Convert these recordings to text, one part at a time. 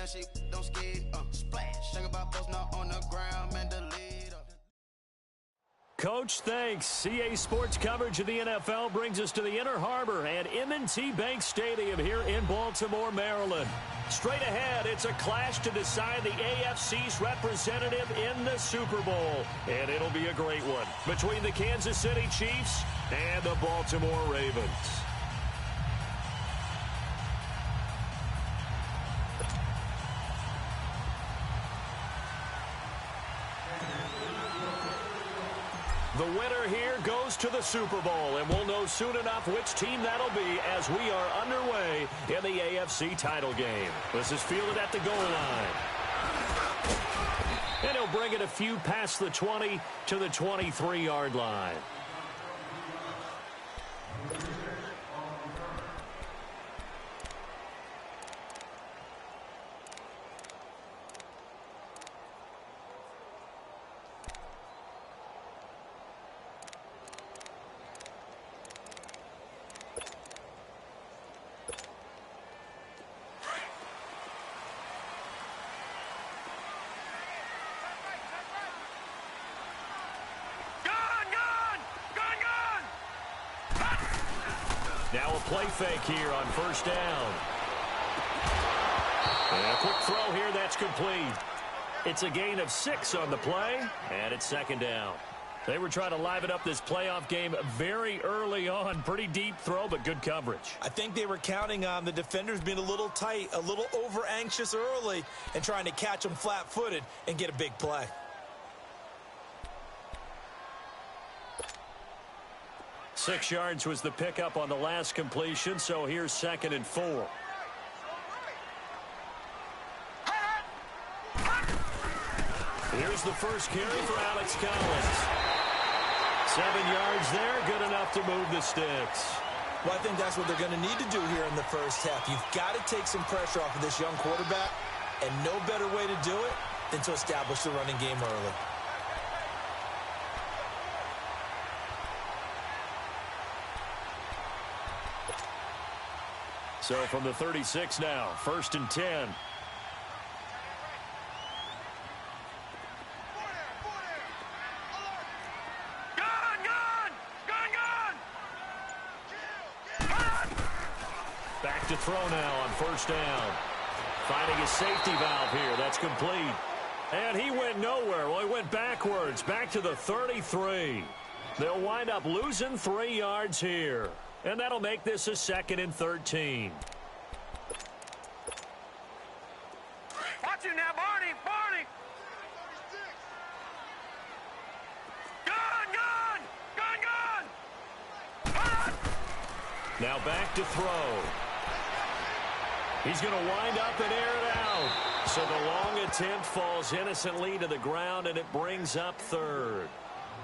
that shit don't skid, splash. Think about post not on the ground, man, the lead. Coach, thanks. CA Sports coverage of the NFL brings us to the Inner Harbor at M&T Bank Stadium here in Baltimore, Maryland. Straight ahead, it's a clash to decide the AFC's representative in the Super Bowl. And it'll be a great one between the Kansas City Chiefs and the Baltimore Ravens. The winner here goes to the Super Bowl, and we'll know soon enough which team that'll be as we are underway in the AFC title game. This is fielded at the goal line. And he'll bring it a few past the 20 to the 23-yard line. Now a play fake here on first down. And a quick throw here, that's complete. It's a gain of 6 on the play, and it's second down. They were trying to liven up this playoff game very early on. Pretty deep throw, but good coverage. I think they were counting on the defenders being a little tight, a little over-anxious early, and trying to catch them flat-footed and get a big play. 6 yards was the pickup on the last completion, so here's 2nd and 4. Here's the first carry for Alex Collins. 7 yards there, good enough to move the sticks. Well, I think that's what they're going to need to do here in the first half. You've got to take some pressure off of this young quarterback, and no better way to do it than to establish the running game early. So from the 36 now, 1st and 10. Back to throw now on first down. Finding his safety valve here. That's complete. And he went nowhere. Well, he went backwards. Back to the 33. They'll wind up losing 3 yards here. And that'll make this a 2nd and 13. Watch it now, Barney! Barney! Gun! Now back to throw. He's going to wind up and air it out. So the long attempt falls innocently to the ground, and it brings up 3rd.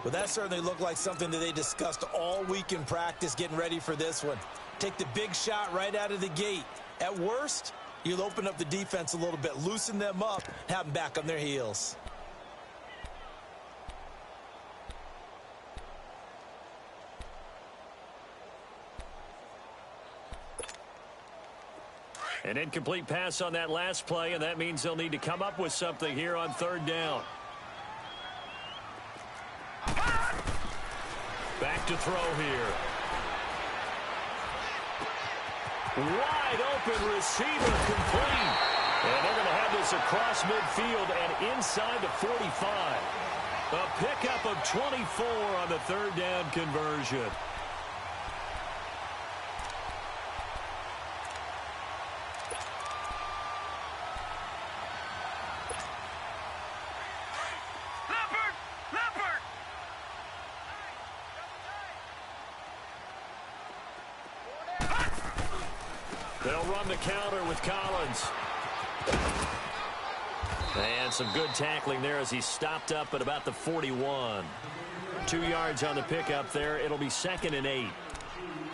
Well, that certainly looked like something that they discussed all week in practice getting ready for this one. Take the big shot right out of the gate. At worst, you'll open up the defense a little bit, loosen them up, have them back on their heels. An incomplete pass on that last play, and that means they'll need to come up with something here on 3rd down. Back to throw here. Wide open receiver complete. And they're going to have this across midfield and inside the 45. A pickup of 24 on the 3rd down conversion. They'll run the counter with Collins. And some good tackling there as he stopped up at about the 41. 2 yards on the pickup there. It'll be 2nd and 8.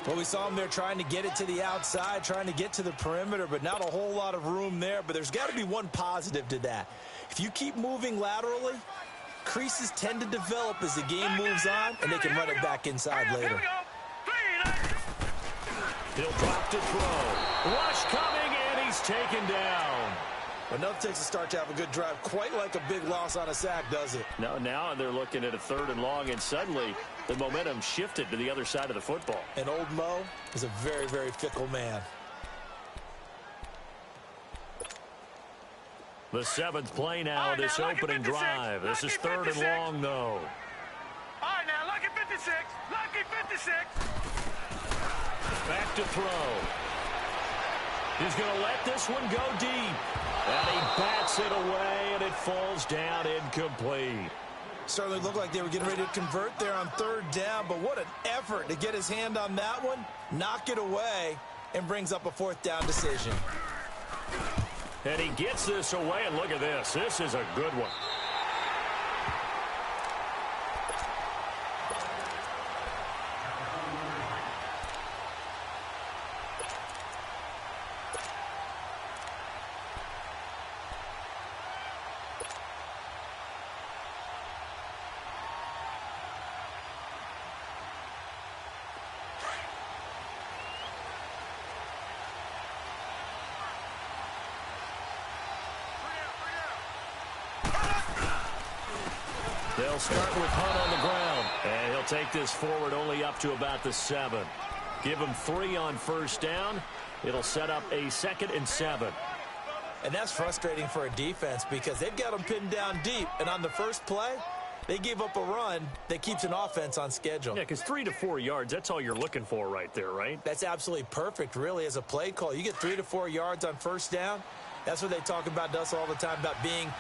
Well, we saw him there trying to get it to the outside, trying to get to the perimeter, but not a whole lot of room there. But there's got to be one positive to that. If you keep moving laterally, creases tend to develop as the game moves on, and they can run it back inside later. He'll drop to throw. Rush coming, and he's taken down. But nothing takes a start to have a good drive, quite like a big loss on a sack, does it? No, now they're looking at a 3rd and long, and suddenly the momentum shifted to the other side of the football. And old Mo is a very, very fickle man. The 7th play now of this opening drive. This is 3rd and long, though. All right, now, lucky 56. Lucky 56. Back to throw. He's going to let this one go deep. And he bats it away, and it falls down incomplete. Certainly looked like they were getting ready to convert there on 3rd down, but what an effort to get his hand on that one, knock it away, and brings up a 4th down decision. And he gets this away, and look at this. This is a good one. They'll start with Hunt on the ground, and he'll take this forward only up to about the 7. Give him 3 on 1st down. It'll set up a 2nd and 7. And that's frustrating for a defense because they've got them pinned down deep, and on the first play, they gave up a run that keeps an offense on schedule. Yeah, because 3 to 4 yards, that's all you're looking for right there, right? That's absolutely perfect, really, as a play call. You get 3 to 4 yards on 1st down. That's what they talk about to us all the time, about being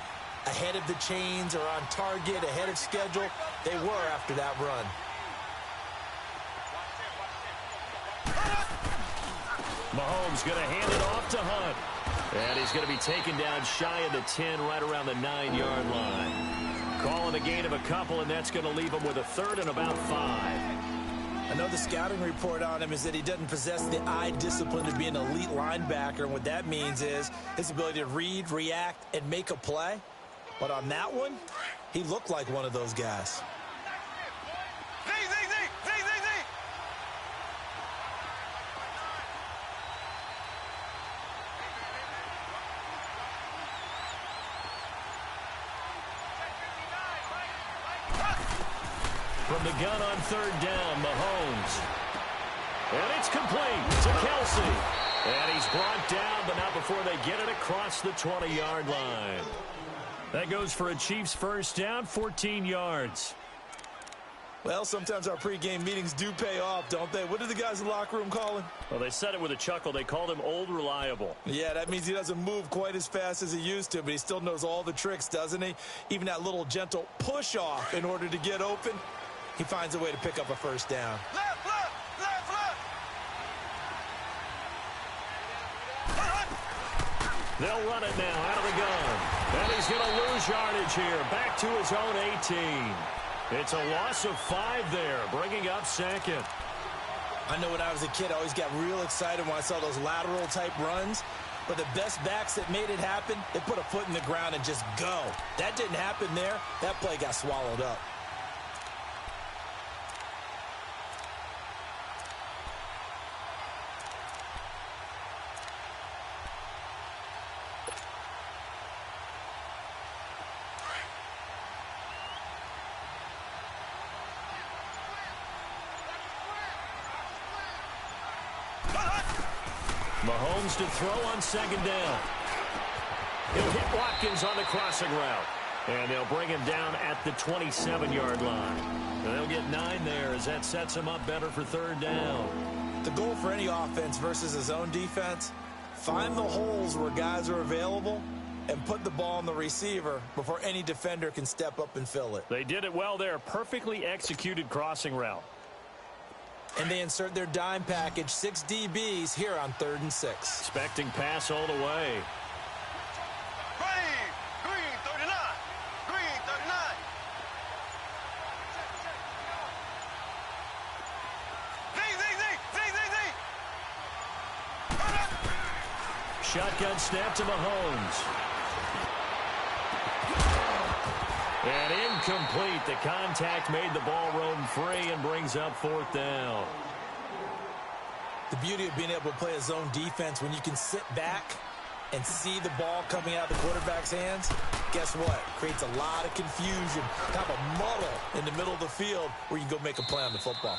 ahead of the chains or on target, ahead of schedule. They were after that run. Mahomes going to hand it off to Hunt. And he's going to be taken down shy of the 10, right around the 9-yard line. Calling a gain of a couple, and that's going to leave him with a 3rd and about 5. I know the scouting report on him is that he doesn't possess the eye discipline to be an elite linebacker, and what that means is his ability to read, react, and make a play. But on that one, he looked like one of those guys. From the gun on 3rd down, Mahomes. And it's complete to Kelsey. And he's brought down, but not before they get it across the 20-yard line. That goes for a Chiefs 1st down, 14 yards. Well, sometimes our pregame meetings do pay off, don't they? What did the guys in the locker room call him? Well, they said it with a chuckle. They called him Old Reliable. Yeah, that means he doesn't move quite as fast as he used to, but he still knows all the tricks, doesn't he? Even that little gentle push-off in order to get open, he finds a way to pick up a 1st down. Left, left, left, left. They'll run it now out of the gun. And he's going to lose yardage here. Back to his own 18. It's a loss of 5 there, bringing up 2nd. I know when I was a kid, I always got real excited when I saw those lateral-type runs. But the best backs that made it happen, they put a foot in the ground and just go. That didn't happen there. That play got swallowed up. Mahomes to throw on 2nd down. He'll hit Watkins on the crossing route. And they'll bring him down at the 27-yard line. And they'll get 9 there as that sets him up better for 3rd down. The goal for any offense versus his own defense, find the holes where guys are available and put the ball on the receiver before any defender can step up and fill it. They did it well there. Perfectly executed crossing route. And they insert their dime package, 6 DBs here on 3rd and 6. Expecting pass all the way. Green 39. Green 39. Z. Shotgun snap to Mahomes. And incomplete. The contact made the ball roam free and brings up 4th down. The beauty of being able to play a zone defense when you can sit back and see the ball coming out of the quarterback's hands, guess what? Creates a lot of confusion, kind of a muddle in the middle of the field where you can go make a play on the football.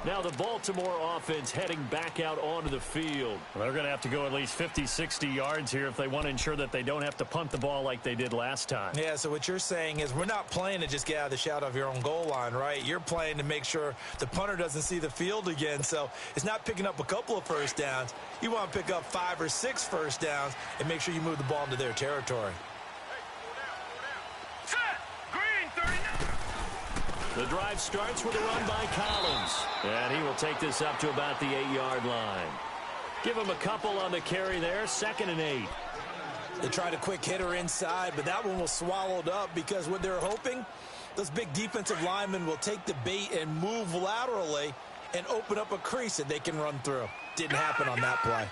Now the Baltimore offense heading back out onto the field. They're going to have to go at least 50, 60 yards here if they want to ensure that they don't have to punt the ball like they did last time. Yeah, so what you're saying is we're not playing to just get out of the shadow of your own goal line, right? You're playing to make sure the punter doesn't see the field again. So it's not picking up a couple of first downs. You want to pick up 5 or 6 first downs and make sure you move the ball into their territory. The drive starts with a run by Collins, and he will take this up to about the 8-yard line. Give him a couple on the carry there, 2nd and 8. They tried a quick hitter inside, but that one was swallowed up because what they're hoping, those big defensive linemen will take the bait and move laterally and open up a crease that they can run through. Didn't happen on that play.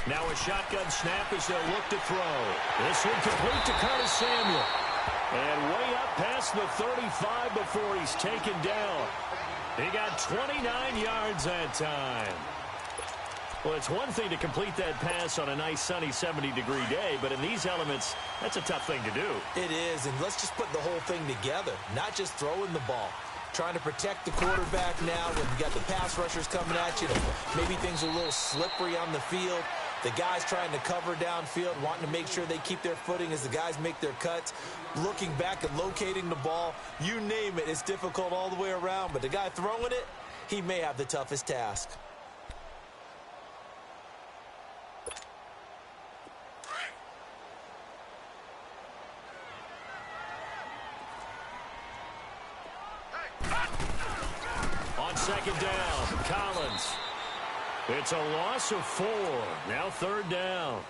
Now a shotgun snap as they'll look to throw. This one complete to Curtis Samuel. And way up past the 35 before he's taken down. He got 29 yards that time. Well, it's one thing to complete that pass on a nice sunny 70-degree day, but in these elements, that's a tough thing to do. It is, and let's just put the whole thing together, not just throwing the ball. Trying to protect the quarterback now when you got the pass rushers coming at you. Maybe things are a little slippery on the field. The guys trying to cover downfield, wanting to make sure they keep their footing as the guys make their cuts. Looking back and locating the ball, you name it, it's difficult all the way around. But the guy throwing it, he may have the toughest task. On 2nd down, Collins. It's a loss of 4. Now 3rd down.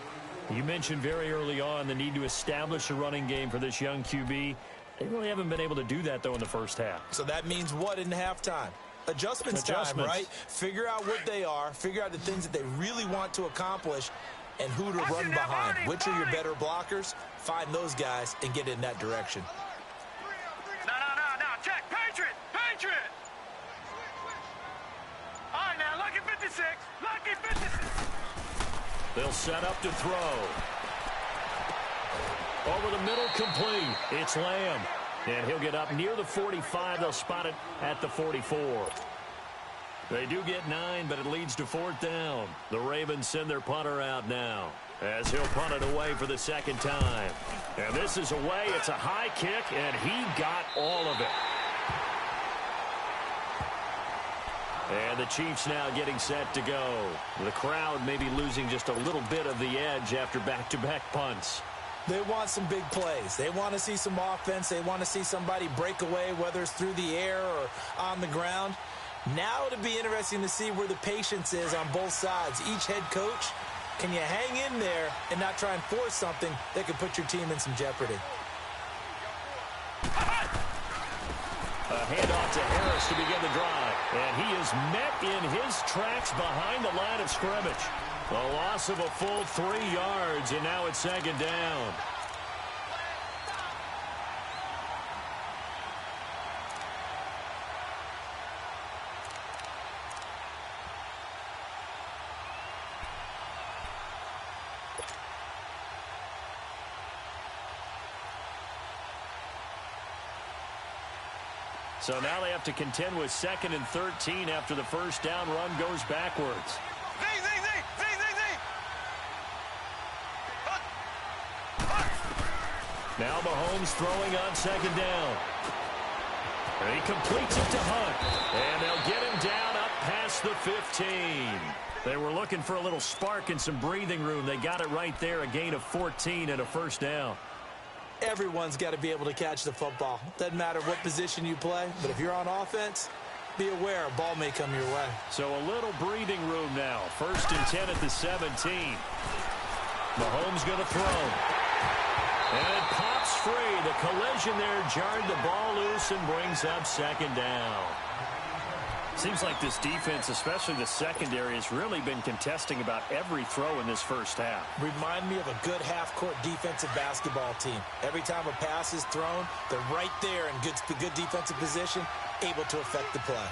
You mentioned very early on the need to establish a running game for this young QB. They really haven't been able to do that, though, in the first half. So that means what in halftime? Adjustments time, right? Figure out what they are. Figure out the things that they really want to accomplish and who to run behind. Which are your better blockers? Find those guys and get in that direction. No. Check. Patriot. All right, now, lucky 56. Lucky 56. They'll set up to throw. Over the middle, complete. It's Lamb. And he'll get up near the 45. They'll spot it at the 44. They do get 9, but it leads to 4th down. The Ravens send their punter out now as he'll punt it away for the 2nd time. And this is away. It's a high kick, and he got all of it. And the Chiefs now getting set to go. The crowd maybe losing just a little bit of the edge after back-to-back punts. They want some big plays. They want to see some offense. They want to see somebody break away, whether it's through the air or on the ground. Now it'll be interesting to see where the patience is on both sides. Each head coach, can you hang in there and not try and force something that could put your team in some jeopardy? A handoff to Harris to begin the drive. And he is met in his tracks behind the line of scrimmage. A loss of a full 3 yards, and now it's 2nd down. So now they have to contend with 2nd and 13 after the first down run goes backwards. Now Mahomes throwing on 2nd down. And he completes it to Hunt. And they'll get him down up past the 15. They were looking for a little spark and some breathing room. They got it right there, a gain of 14 and a first down. Everyone's got to be able to catch the football. Doesn't matter what position you play, but if you're on offense, be aware a ball may come your way. So a little breathing room now. 1st and 10 at the 17. Mahomes going to throw. And it pops free. The collision there jarred the ball loose and brings up 2nd down. Seems like this defense, especially the secondary, has really been contesting about every throw in this first half. Remind me of a good half-court defensive basketball team. Every time a pass is thrown, they're right there in good defensive position, able to affect the play.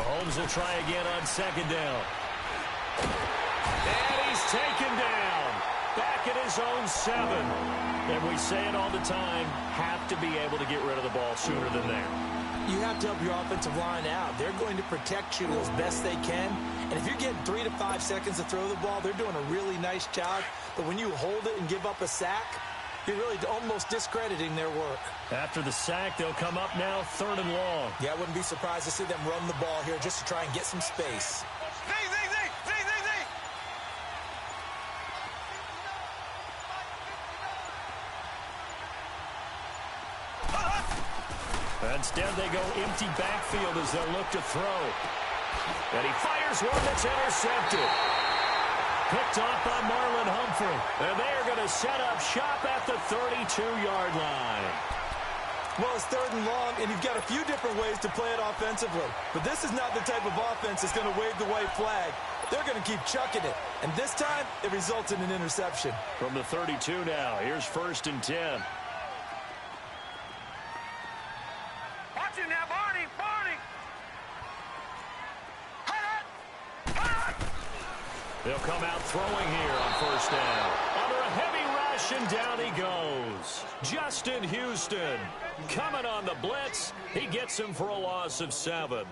Mahomes will try again on second down. And he's taken down. Back at his own 7. And we say it all the time, have to be able to get rid of the ball sooner than that. You have to help your offensive line out. They're going to protect you as best they can. And if you're getting 3 to 5 seconds to throw the ball, they're doing a really nice job. But when you hold it and give up a sack, you're really almost discrediting their work. After the sack, they'll come up now 3rd and long. Yeah, I wouldn't be surprised to see them run the ball here just to try and get some space. Instead, they go empty backfield as they'll look to throw. And he fires one that's intercepted. Picked off by Marlon Humphrey. And they're going to set up shop at the 32-yard line. Well, it's 3rd and long, and you've got a few different ways to play it offensively. But this is not the type of offense that's going to wave the white flag. They're going to keep chucking it. And this time, it results in an interception. From the 32 now, here's 1st and 10. Watch it now, Barney! Barney! They'll come out throwing here on 1st down. Under a heavy rush, and down he goes. Justin Houston coming on the blitz. He gets him for a loss of 7.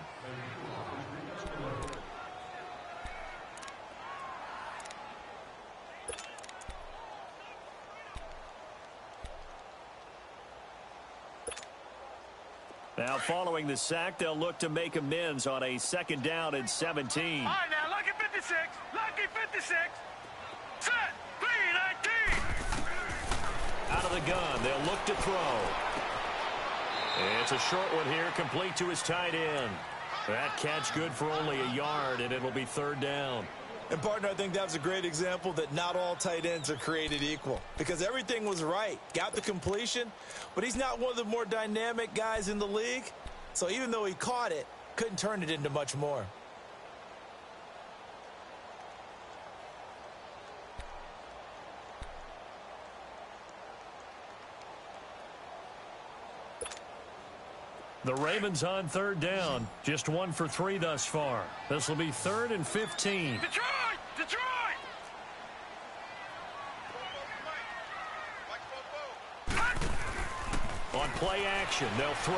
Now, following the sack, they'll look to make amends on a 2nd down and 17. All right, now, lucky 56. Lucky 56. Set. 3-19. Out of the gun, they'll look to throw. It's a short one here, complete to his tight end. That catch good for only a yard, and it'll be 3rd down. And, partner, I think that was a great example that not all tight ends are created equal. Because everything was right. Got the completion, but he's not one of the more dynamic guys in the league. So even though he caught it, couldn't turn it into much more. The Ravens on 3rd down. Just 1 for 3 thus far. This will be 3rd and 15. Detroit! Detroit! On play action, they'll throw.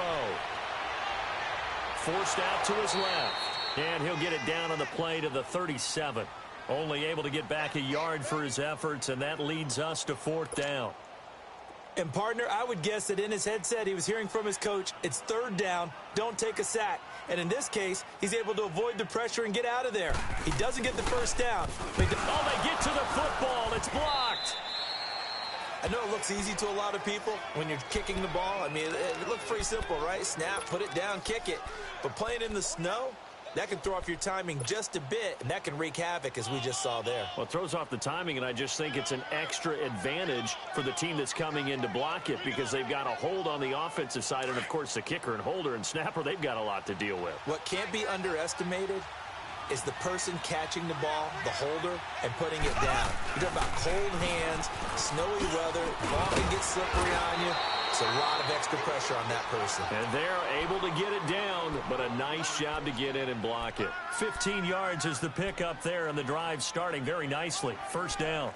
Forced out to his left. And he'll get it down on the play to the 37. Only able to get back a yard for his efforts, and that leads us to 4th down. And, partner, I would guess that in his headset he was hearing from his coach, it's 3rd down, don't take a sack. And in this case, he's able to avoid the pressure and get out of there. He doesn't get the 1st down. They get to the football. It's blocked. I know it looks easy to a lot of people when you're kicking the ball. I mean, it looks pretty simple, right? Snap, put it down, kick it. But playing in the snow, that can throw off your timing just a bit, and that can wreak havoc, as we just saw there. Well, it throws off the timing, and I just think it's an extra advantage for the team that's coming in to block it because they've got a hold on the offensive side, and, of course, the kicker and holder and snapper, they've got a lot to deal with. What can't be underestimated is the person catching the ball, the holder, and putting it down. You're talking about cold hands, snowy weather, ball can get slippery on you. It's a lot of extra pressure on that person. And they're able to get it down, but a nice job to get in and block it. 15 yards is the pickup there, and the drive starting very nicely. 1st down.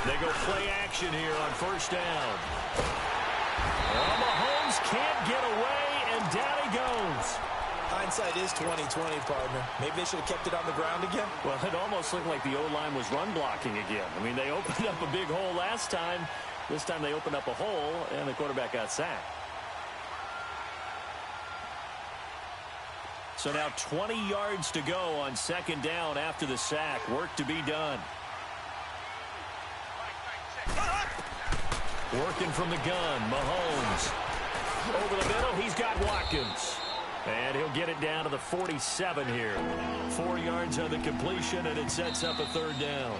They go play action here on 1st down. Well, Mahomes can't get away, and down he goes. Hindsight is 20/20, partner. Maybe they should have kept it on the ground again. Well, it almost looked like the O-line was run blocking again. I mean, they opened up a big hole last time. This time they opened up a hole, and the quarterback got sacked. So now 20 yards to go on 2nd down after the sack. Work to be done. Working from the gun, Mahomes. Over the middle, he's got Watkins. And he'll get it down to the 47 here. 4 yards on the completion, and it sets up a 3rd down.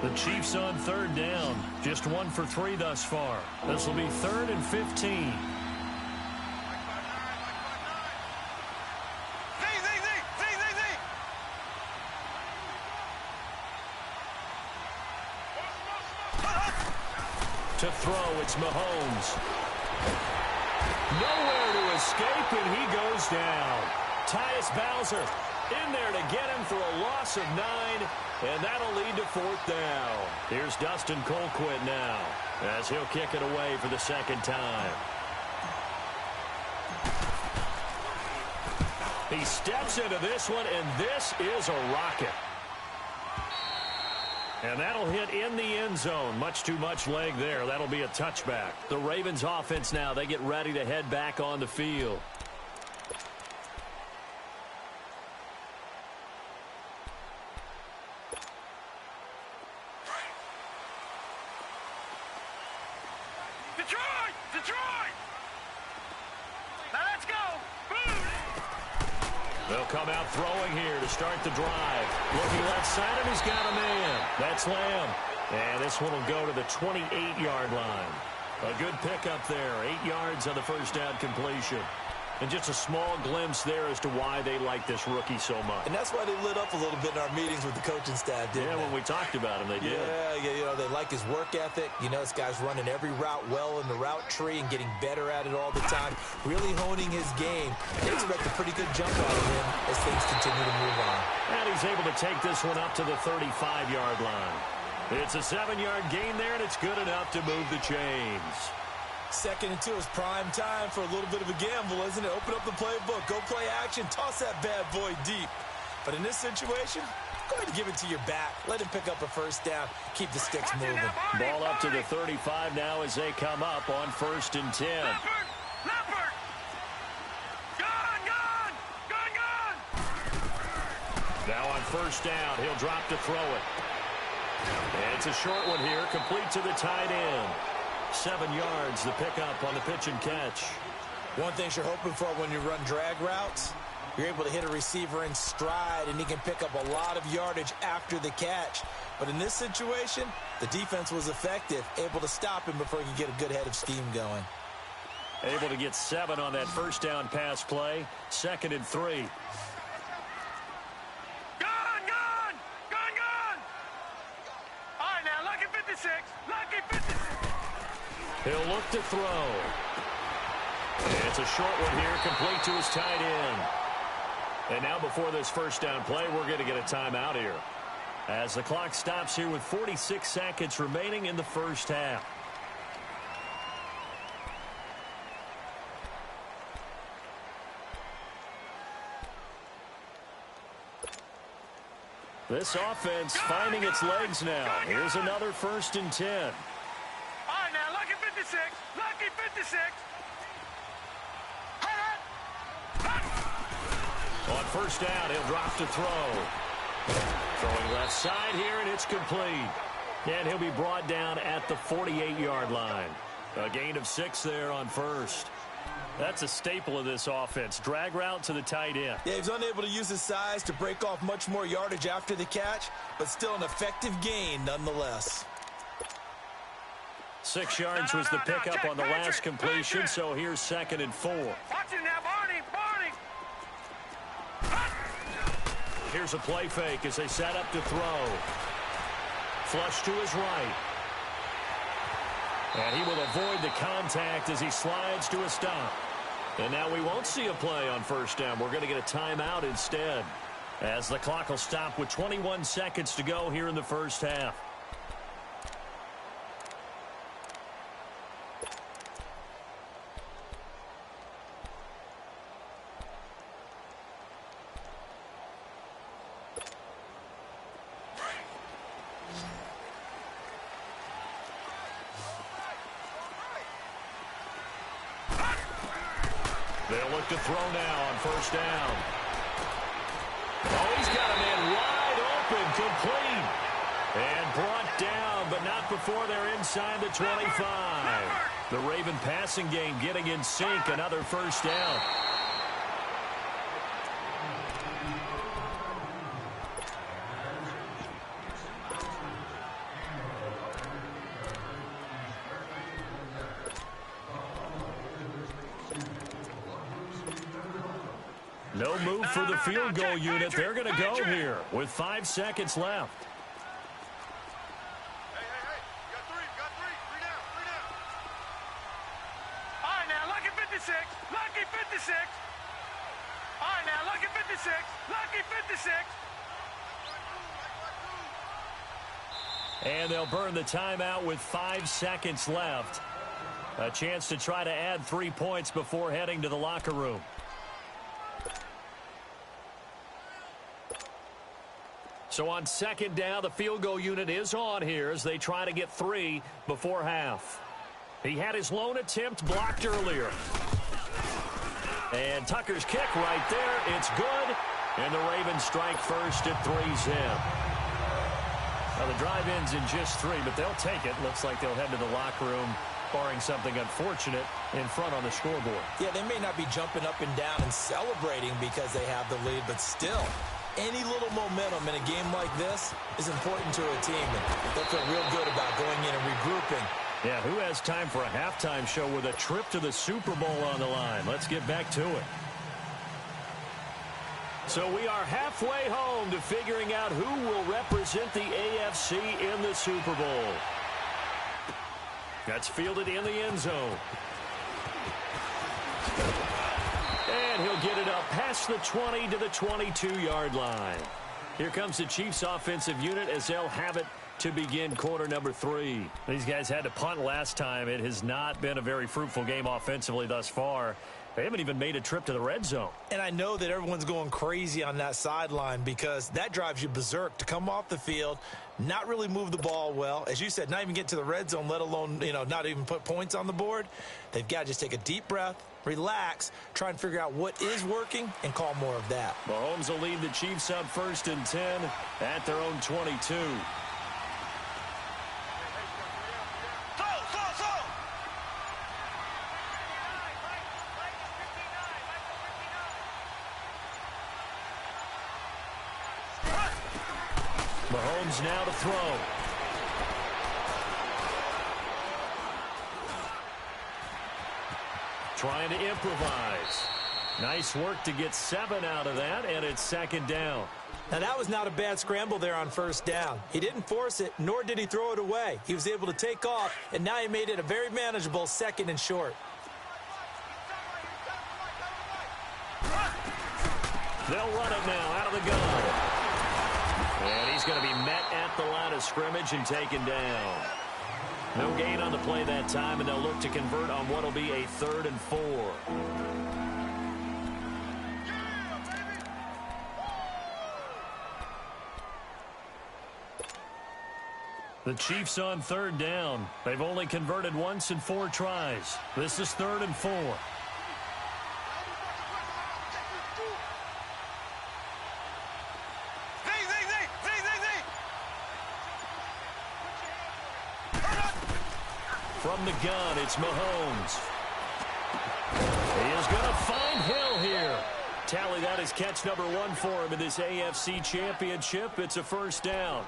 The Chiefs on third down. Just 1 for 3 thus far. This will be 3rd and 15. To throw, it's Mahomes. Nowhere to escape, and he goes down. Tyus Bowser in there to get him for a loss of 9, and that'll lead to 4th down. Here's Dustin Colquitt now, as he'll kick it away for the 2nd time. He steps into this one, and this is a rocket. And that'll hit in the end zone. Much too much leg there. That'll be a touchback. The Ravens offense now, they get ready to head back on the field. Detroit! Detroit! Now let's go! Boom! They'll come out throwing here to start the drive. Looking left side, and he's got a man. That's Lamb. And this one will go to the 28-yard line. A good pickup there. 8 yards on the first down completion. And just a small glimpse there as to why they like this rookie so much. And that's why they lit up a little bit in our meetings with the coaching staff, didn't they? Yeah, when we talked about him, they did. Yeah, you know, they like his work ethic. You know, this guy's running every route well in the route tree and getting better at it all the time, really honing his game. They expect a pretty good jump out of him as things continue to move on. And he's able to take this one up to the 35-yard line. It's a 7-yard gain there, and it's good enough to move the chains. 2nd and 2 is prime time for a little bit of a gamble, isn't it? Open up the playbook, go play action, toss that bad boy deep. But in this situation, go ahead and give it to your back. Let him pick up a first down. Keep the sticks moving. Ball up to the 35 now as they come up on 1st and 10. Leopard! Gone! Gone! Gone! Gone! Now on 1st down, he'll drop to throw it. And it's a short one here, complete to the tight end. 7 yards, the pickup on the pitch and catch. One thing you're hoping for when you run drag routes, you're able to hit a receiver in stride, and he can pick up a lot of yardage after the catch. But in this situation, the defense was effective, able to stop him before he could get a good head of steam going. Able to get 7 on that 1st down pass play. 2nd and 3. Gone! Gone! Gone! Gone! All right, now, lucky 56. Lucky 56. He'll look to throw. It's a short one here, complete to his tight end. And now before this 1st down play, we're going to get a timeout here, as the clock stops here with 46 seconds remaining in the 1st half. This offense finding its legs now. Here's another 1st and 10. All right, now, lucky 56. Lucky 56. On 1st down, he'll drop to throw. Throwing left side here, and it's complete. And he'll be brought down at the 48-yard line. A gain of 6 there on 1st. That's a staple of this offense. Drag route to the tight end. Yeah, he's unable to use his size to break off much more yardage after the catch, but still an effective gain nonetheless. 6 yards was the pickup on the last completion, so here's 2nd and 4. Watch it now, Barney. Barney. Here's a play fake as they set up to throw. Flush to his right. And he will avoid the contact as he slides to a stop. And now we won't see a play on 1st down. We're going to get a timeout instead, as the clock will stop with 21 seconds to go here in the 1st half. They'll look to throw now on 1st down. Oh, he's got a man wide open, complete. And brought down, but not before they're inside the 25. The Raven passing game getting in sync, another 1st down. No move for the field goal unit. They're going to go here with 5 seconds left. Hey, you got three. Three down. All right, now, lucky 56. Lucky 56. All right, now, lucky 56. Lucky 56. And they'll burn the timeout with 5 seconds left. A chance to try to add 3 points before heading to the locker room. So on second down, the field goal unit is on here as they try to get 3 before half. He had his lone attempt blocked earlier. And Tucker's kick right there. It's good. And the Ravens strike first at 3-zip. Now the drive ends in just 3, but they'll take it. Looks like they'll head to the locker room, barring something unfortunate in front on the scoreboard. Yeah, they may not be jumping up and down and celebrating because they have the lead, but still, any little momentum in a game like this is important to a team. And they'll feel real good about going in and regrouping. Yeah, who has time for a halftime show with a trip to the Super Bowl on the line? Let's get back to it. So we are halfway home to figuring out who will represent the AFC in the Super Bowl. That's fielded in the end zone. And he'll get it up past the 20 to the 22-yard line. Here comes the Chiefs offensive unit as they'll have it to begin quarter number 3. These guys had to punt last time. It has not been a very fruitful game offensively thus far. They haven't even made a trip to the red zone. And I know that everyone's going crazy on that sideline because that drives you berserk to come off the field, not really move the ball well. As you said, not even get to the red zone, let alone, not even put points on the board. They've got to just take a deep breath, relax, try and figure out what is working, and call more of that. Mahomes will lead the Chiefs up 1st and 10 at their own 22. Mahomes now to throw. Trying to improvise. Nice work to get 7 out of that, and it's 2nd down. Now, that was not a bad scramble there on 1st down. He didn't force it, nor did he throw it away. He was able to take off, and now he made it a very manageable 2nd and short. They'll run it now out of the gun. And he's going to be met at the line of scrimmage and taken down. No gain on the play that time, and they'll look to convert on what will be a 3rd and 4. The Chiefs on 3rd down. They've only converted once in 4 tries. This is 3rd and 4. From the gun, it's Mahomes. He is going to find Hill here. Tally, that is catch number 1 for him in this AFC Championship. It's a 1st down.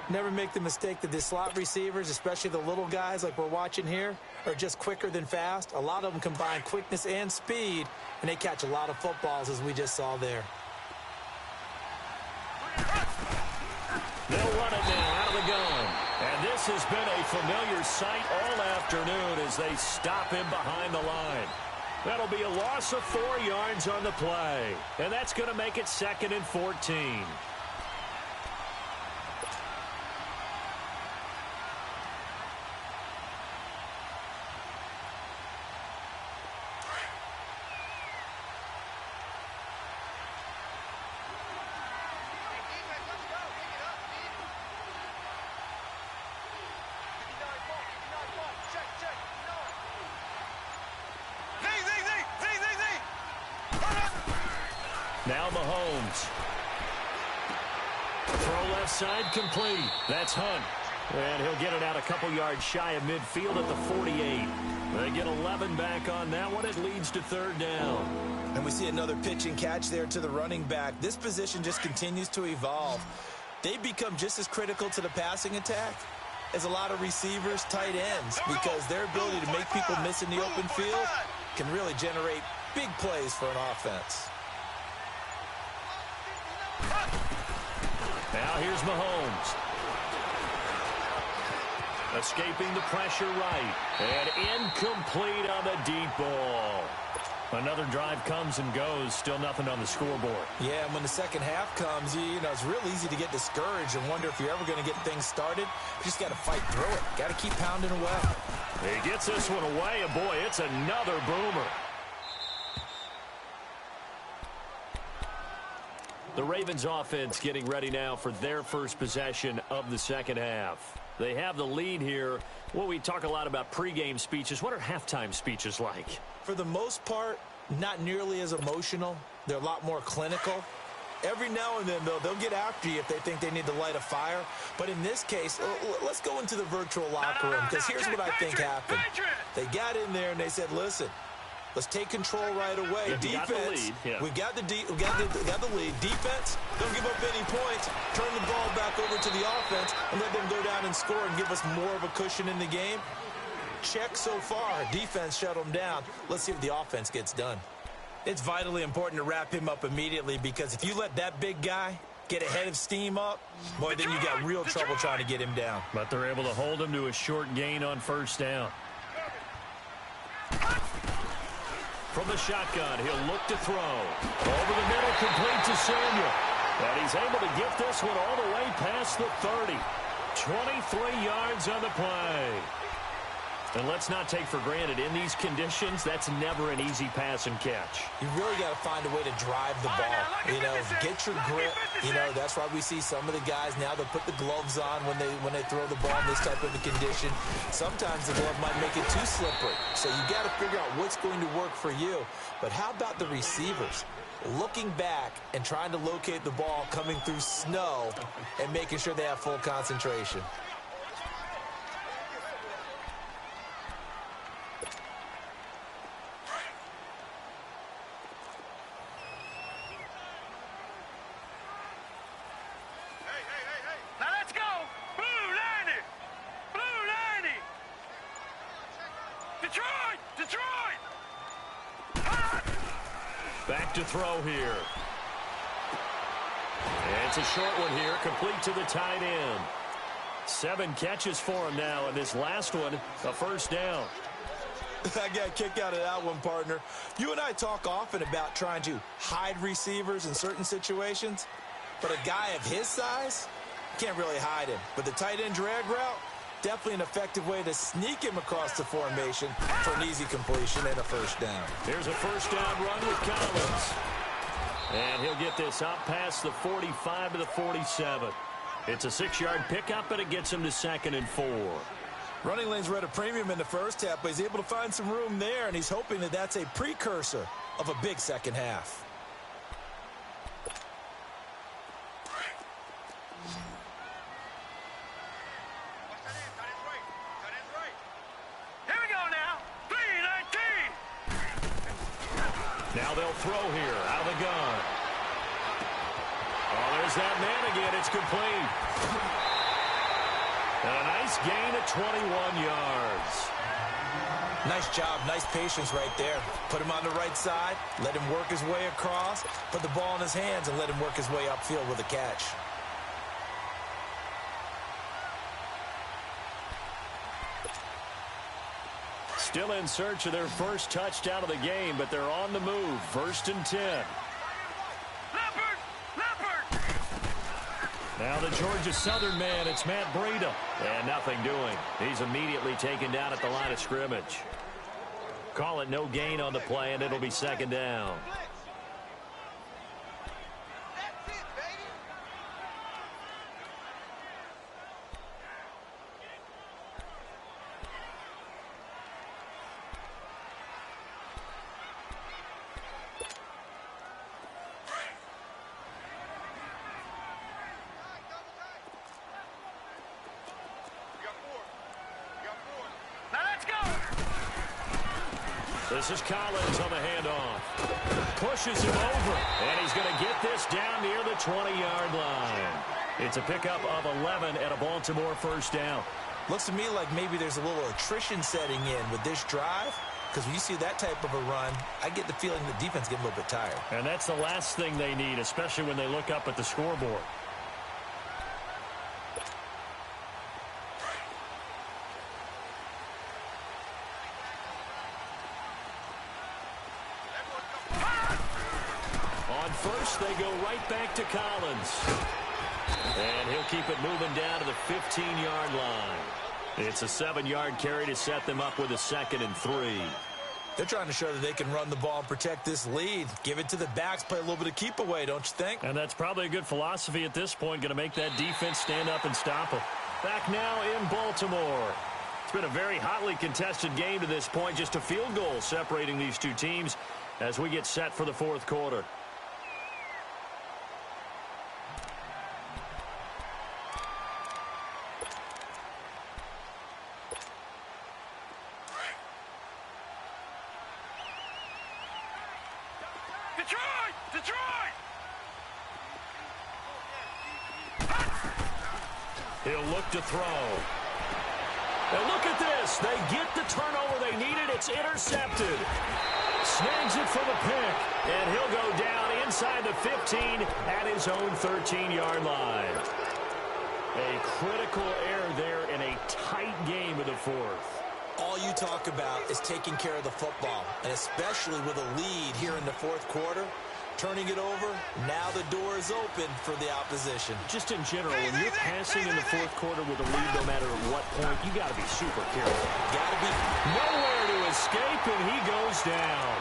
Never make the mistake that the slot receivers, especially the little guys like we're watching here, are just quicker than fast. A lot of them combine quickness and speed, and they catch a lot of footballs, as we just saw there. They'll run it now out of the gun. And this has been a familiar sight all afternoon as they stop him behind the line. That'll be a loss of 4 yards on the play. And that's going to make it 2nd and 14. Now Mahomes. Throw left side complete. That's Hunt. And he'll get it out a couple yards shy of midfield at the 48. They get 11 back on that one. It leads to 3rd down. And we see another pitch and catch there to the running back. This position just continues to evolve. They become just as critical to the passing attack as a lot of receivers, tight ends, because their ability to make people miss in the open field can really generate big plays for an offense. Now here's Mahomes. Escaping the pressure right. And incomplete on the deep ball. Another drive comes and goes. Still nothing on the scoreboard. Yeah, and when the second half comes, you know, it's real easy to get discouraged and wonder if you're ever going to get things started. You just got to fight through it. Got to keep pounding away. He gets this one away, and boy, it's another boomer. The Ravens offense getting ready now for their first possession of the second half. They have the lead here. Well, we talk a lot about pregame speeches. What are halftime speeches like? For the most part, not nearly as emotional. They're a lot more clinical. Every now and then, though, they'll get after you if they think they need to light a fire. But in this case, let's go into the virtual locker room, because here's what I think happened. They got in there and they said, listen, let's take control right away. Defense, we got the lead. Defense, don't give up any points. Turn the ball back over to the offense and let them go down and score and give us more of a cushion in the game. Check so far. Defense shut them down. Let's see if the offense gets done. It's vitally important to wrap him up immediately, because if you let that big guy get ahead of steam up, boy, then you got real trouble trying to get him down. But they're able to hold him to a short gain on first down. From the shotgun, he'll look to throw. Over the middle, complete to Samuel. And he's able to get this one all the way past the 30. 23 yards on the play. And let's not take for granted, in these conditions, that's never an easy pass and catch. You really got to find a way to drive the ball. You know, get your grip. You know, that's why we see some of the guys now, they'll put the gloves on when they throw the ball in this type of a condition. Sometimes the glove might make it too slippery. So you got to figure out what's going to work for you. But how about the receivers? Looking back and trying to locate the ball coming through snow and making sure they have full concentration. Back to throw here. And it's a short one here, complete to the tight end. 7 catches for him now, and this last one, a first down. I got a kick out of that one, partner. You and I talk often about trying to hide receivers in certain situations, but a guy of his size, can't really hide him. But the tight end drag route, definitely an effective way to sneak him across the formation for an easy completion and a first down. Here's a first down run with Collins. And he'll get this up past the 45 to the 47. It's a 6-yard pickup, but it gets him to 2nd and 4. Running lanes were at a premium in the first half, but he's able to find some room there, and he's hoping that that's a precursor of a big second half. Now they'll throw here out of the gun. Oh, there's that man again. It's complete. And a nice gain of 21 yards. Nice job. Nice patience right there. Put him on the right side. Let him work his way across. Put the ball in his hands and let him work his way upfield with a catch. Still in search of their first touchdown of the game, but they're on the move. 1st and 10. Leopard! Now the Georgia Southern man, it's Matt Breida. And nothing doing. He's immediately taken down at the line of scrimmage. Call it no gain on the play, and it'll be 2nd down. This is Collins on the handoff. Pushes him over, and he's going to get this down near the 20-yard line. It's a pickup of 11 and a Baltimore first down. Looks to me like maybe there's a little attrition setting in with this drive, because when you see that type of a run, I get the feeling the defense getting a little bit tired. And that's the last thing they need, especially when they look up at the scoreboard. On first, they go right back to Collins. And he'll keep it moving down to the 15-yard line. It's a 7-yard carry to set them up with a 2nd and 3. They're trying to show that they can run the ball and protect this lead. Give it to the backs, play a little bit of keep away, don't you think? And that's probably a good philosophy at this point, going to make that defense stand up and stop them. Back now in Baltimore. It's been a very hotly contested game to this point. Just a field goal separating these two teams as we get set for the 4th quarter. Detroit! He'll look to throw. And look at this. They get the turnover they needed. It's intercepted. Snags it for the pick. And he'll go down inside the 15 at his own 13-yard line. A critical error there in a tight game of the 4th. All you talk about is taking care of the football, and especially with a lead here in the 4th quarter. Turning it over, now the door is open for the opposition. Just in general, when you're passing in the 4th quarter with a lead, no matter at what point, you got to be super careful. Got to be. Nowhere to escape, and he goes down.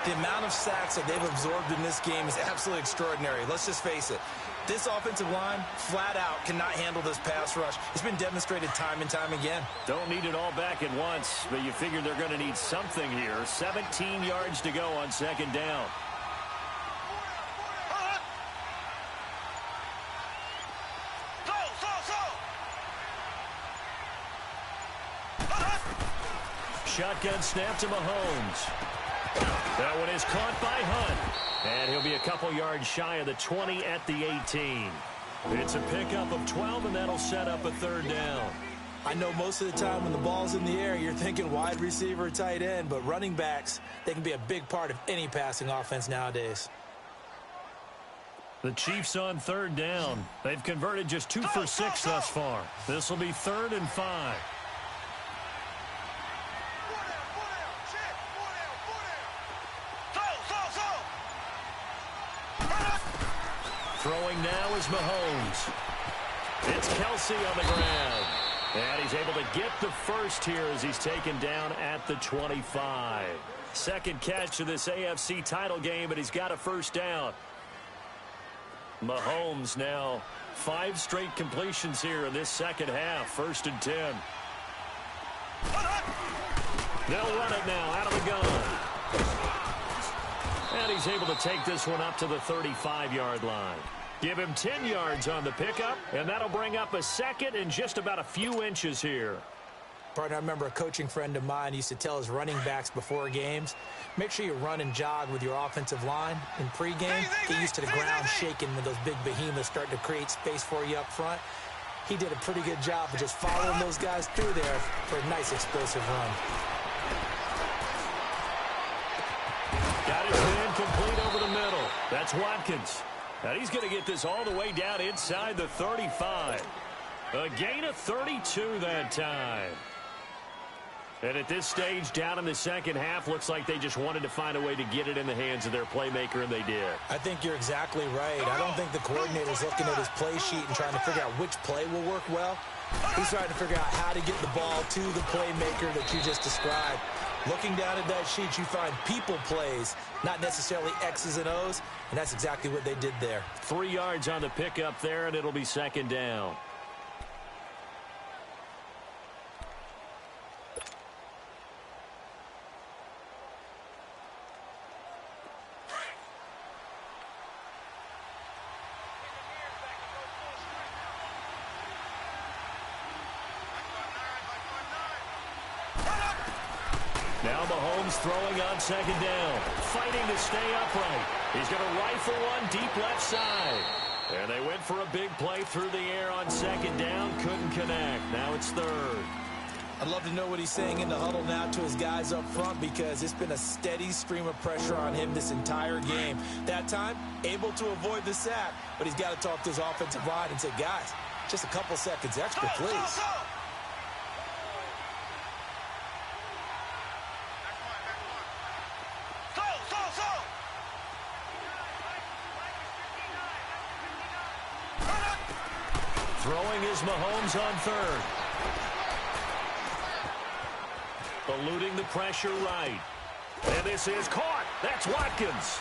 The amount of sacks that they've absorbed in this game is absolutely extraordinary. Let's just face it. This offensive line, flat out, cannot handle this pass rush. It's been demonstrated time and time again. Don't need it all back at once, but you figure they're going to need something here. 17 yards to go on 2nd down. Shotgun snap to Mahomes. That one is caught by Hunt. And he'll be a couple yards shy of the 20 at the 18. It's a pickup of 12, and that'll set up a 3rd down. I know most of the time when the ball's in the air, you're thinking wide receiver, tight end, but running backs, they can be a big part of any passing offense nowadays. The Chiefs on 3rd down. They've converted just 2 for 6 thus far. This will be 3rd and 5. Throwing now is Mahomes. It's Kelsey on the ground. And he's able to get the first here as he's taken down at the 25. 2nd catch of this AFC title game, but he's got a 1st down. Mahomes now 5 straight completions here in this 2nd half. 1st and 10. They'll run it now out of the gun. And he's able to take this one up to the 35-yard line. Give him 10 yards on the pickup, and that'll bring up a 2nd and just about a few inches here. Partner, I remember a coaching friend of mine used to tell his running backs before games, make sure you run and jog with your offensive line in pregame. Get used to the ground shaking when those big behemoths start to create space for you up front. He did a pretty good job of just following those guys through there for a nice explosive run. Got his man complete over the middle. That's Watkins. And he's going to get this all the way down inside the 35. A gain of 32 that time. And at this stage, down in the 2nd half, looks like they just wanted to find a way to get it in the hands of their playmaker, and they did. I think you're exactly right. I don't think the coordinator's looking at his play sheet and trying to figure out which play will work well. He's trying to figure out how to get the ball to the playmaker that you just described. Looking down at that sheet, you find people plays, not necessarily X's and O's, and that's exactly what they did there. 3 yards on the pickup there, and it'll be 2nd down. Now Mahomes throwing on 2nd down, fighting to stay upright. He's going to rifle one deep left side. And they went for a big play through the air on 2nd down, couldn't connect. Now it's 3rd. I'd love to know what he's saying in the huddle now to his guys up front, because it's been a steady stream of pressure on him this entire game. That time, able to avoid the sack, but he's got to talk to his offensive line and say, guys, just a couple seconds extra, please. Throwing is Mahomes on third. Eluding the pressure right. And this is caught. That's Watkins.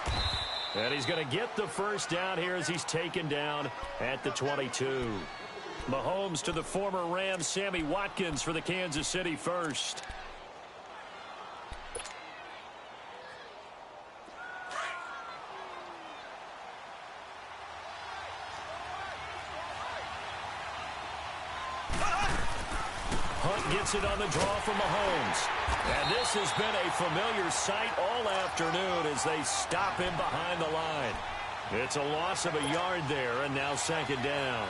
And he's going to get the first down here as he's taken down at the 22. Mahomes to the former Rams, Sammy Watkins for the Kansas City first. Hunt gets it on the draw from Mahomes. And this has been a familiar sight all afternoon as they stop him behind the line. It's a loss of a yard there, and now second down.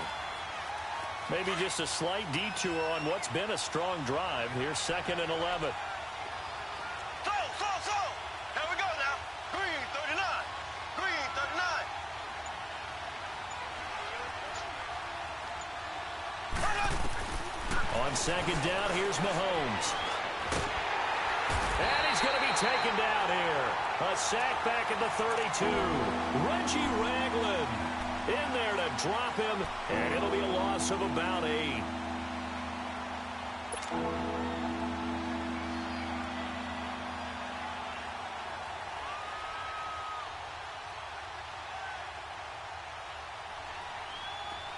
Maybe just a slight detour on what's been a strong drive. Here's 2nd and 11. So. Here we go now. Green 39. Green 39. On second down, here's Mahomes. And he's going to be taken down here. A sack back at the 32. Reggie Ragland in there to drop him, and it'll be a loss of about 8.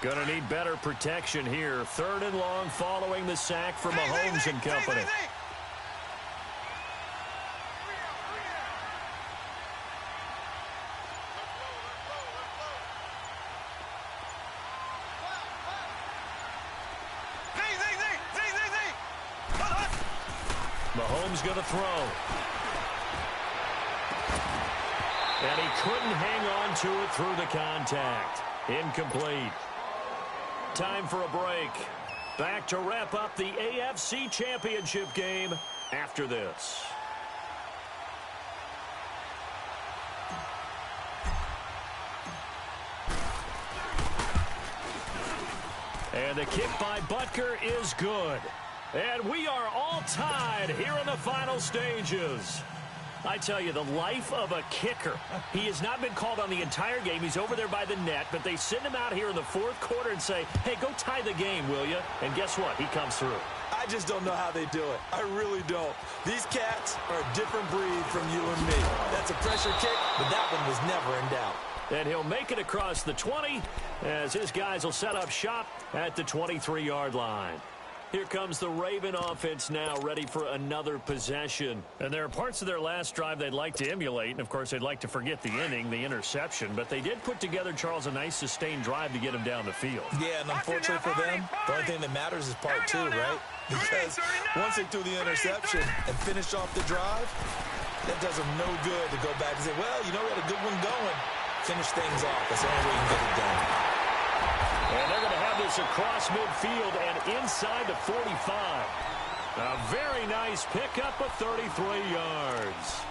Going to need better protection here. 3rd and long following the sack from Mahomes and company. Mahomes going to throw. And he couldn't hang on to it through the contact. Incomplete. Time for a break. Back to wrap up the AFC Championship game after this. And the kick by Butker is good. And we are all tied here in the final stages. I tell you, the life of a kicker. He has not been called on the entire game. He's over there by the net, but they send him out here in the 4th quarter and say, hey, go tie the game, will you? And guess what? He comes through. I just don't know how they do it. I really don't. These cats are a different breed from you and me. That's a pressure kick, but that one was never in doubt. And he'll make it across the 20 as his guys will set up shop at the 23-yard line. Here comes the Raven offense now, ready for another possession. And there are parts of their last drive they'd like to emulate. And, of course, they'd like to forget the inning, the interception. But they did put together, Charles, a nice sustained drive to get him down the field. Yeah, and unfortunately for them, the only thing that matters is part 2, right? Because once they threw the interception and finished off the drive, that does them no good to go back and say, well, you know, we had a good one going. Finish things off. That's the only way you can get it done. And they're going to have this across midfield and inside the 45. A very nice pickup of 33 yards.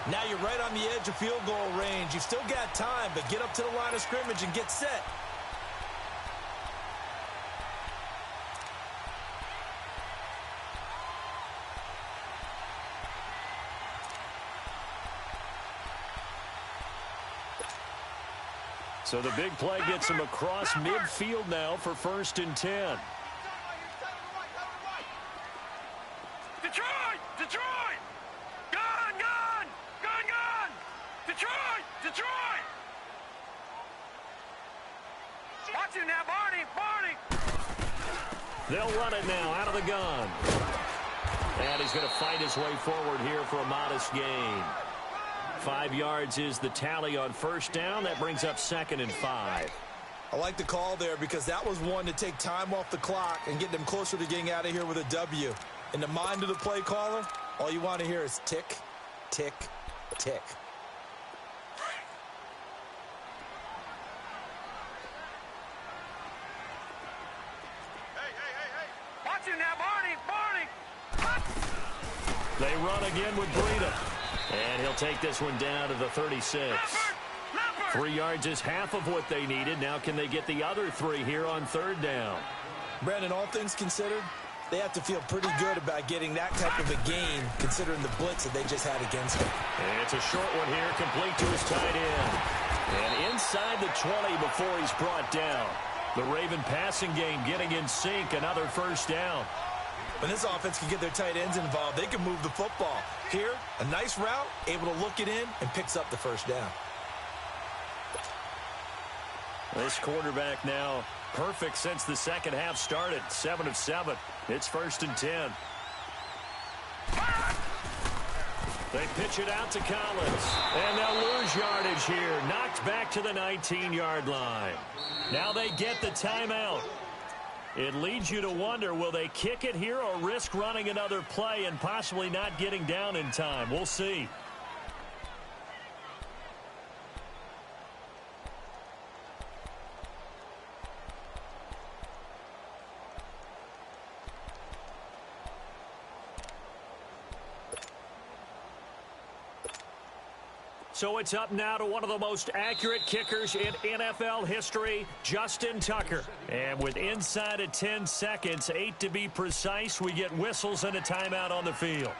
Now you're right on the edge of field goal range. You've still got time, but get up to the line of scrimmage and get set. So the big play gets him across midfield now for 1st and 10. Detroit! Detroit! Gone! Detroit! Watch it now, Barney! They'll run it now out of the gun. And he's going to fight his way forward here for a modest gain. 5 yards is the tally on 1st down. That brings up 2nd and 5. I like the call there because that was one to take time off the clock and get them closer to getting out of here with a W. In the mind of the play caller, all you want to hear is tick, tick, tick. Hey! Watch it now, Barney! They run again with Breida. And he'll take this one down to the 36. 3 yards is half of what they needed. Now can they get the other 3 here on 3rd down? Brandon, all things considered, they have to feel pretty good about getting that type of a gain considering the blitz that they just had against them. And it's a short one here, complete to his tight end. And inside the 20 before he's brought down. The Raven passing game getting in sync, another first down. When this offense can get their tight ends involved, they can move the football. Here, a nice route, able to look it in, and picks up the first down. This quarterback now perfect since the second half started. 7 of 7. It's 1st and 10. They pitch it out to Collins. And they'll lose yardage here. Knocked back to the 19-yard line. Now they get the timeout. It leads you to wonder, will they kick it here or risk running another play and possibly not getting down in time? We'll see. So it's up now to one of the most accurate kickers in NFL history, Justin Tucker. And with inside of 10 seconds, 8 to be precise, we get whistles and a timeout on the field.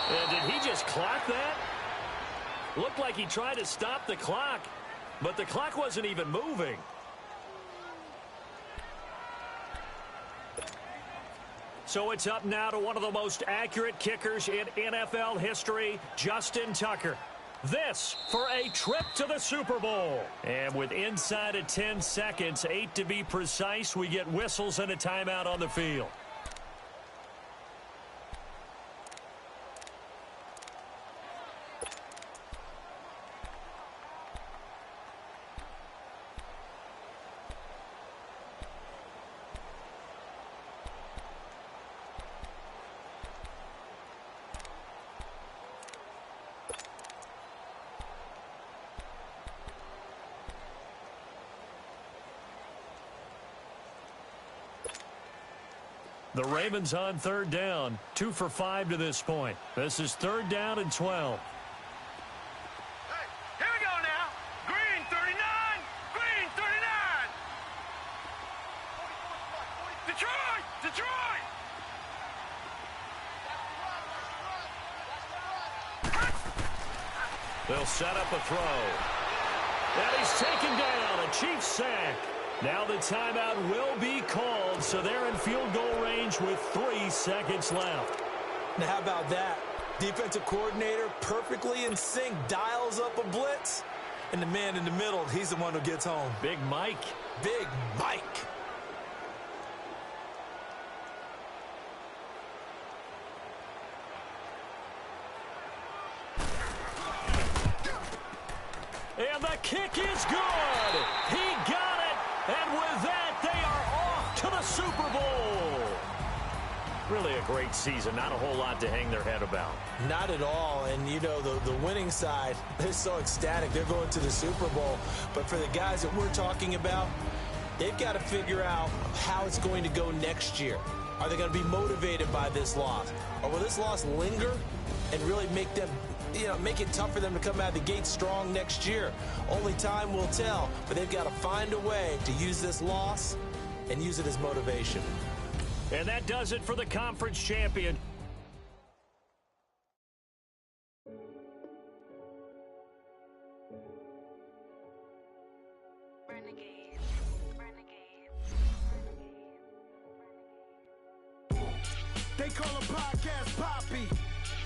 And did he just clock that? Looked like he tried to stop the clock, but the clock wasn't even moving. So it's up now to one of the most accurate kickers in NFL history, Justin Tucker. This for a trip to the Super Bowl. And with inside of 10 seconds, 8 to be precise, we get whistles and a timeout on the field. The Ravens on 3rd down, 2 for 5 to this point. This is 3rd down and 12. Hey, here we go now. Green 39, green 39. Detroit, Detroit. They'll set up a throw. And he's taken down, a Chiefs sack. Now the timeout will be called, so they're in field goal range with 3 seconds left. Now how about that? Defensive coordinator perfectly in sync, dials up a blitz. And the man in the middle, he's the one who gets home. Big Mike. Big Mike. And the kick is good. He got it. And with that, they are off to the Super Bowl. Really a great season. Not a whole lot to hang their head about. Not at all. And, you know, the winning side, they're so ecstatic. They're going to the Super Bowl. But for the guys that we're talking about, they've got to figure out how it's going to go next year. Are they going to be motivated by this loss? Or will this loss linger and really make them, make it tough for them to come out of the gate strong next year? Only time will tell, but they've got to find a way to use this loss and use it as motivation. And that does it for the conference champion. They call a podcast Poppy.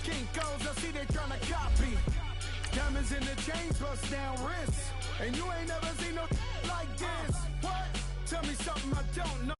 King goes, I see they tryna copy. Diamonds in the chains, bust down wrists. And you ain't never seen no like this. What? Tell me something I don't know.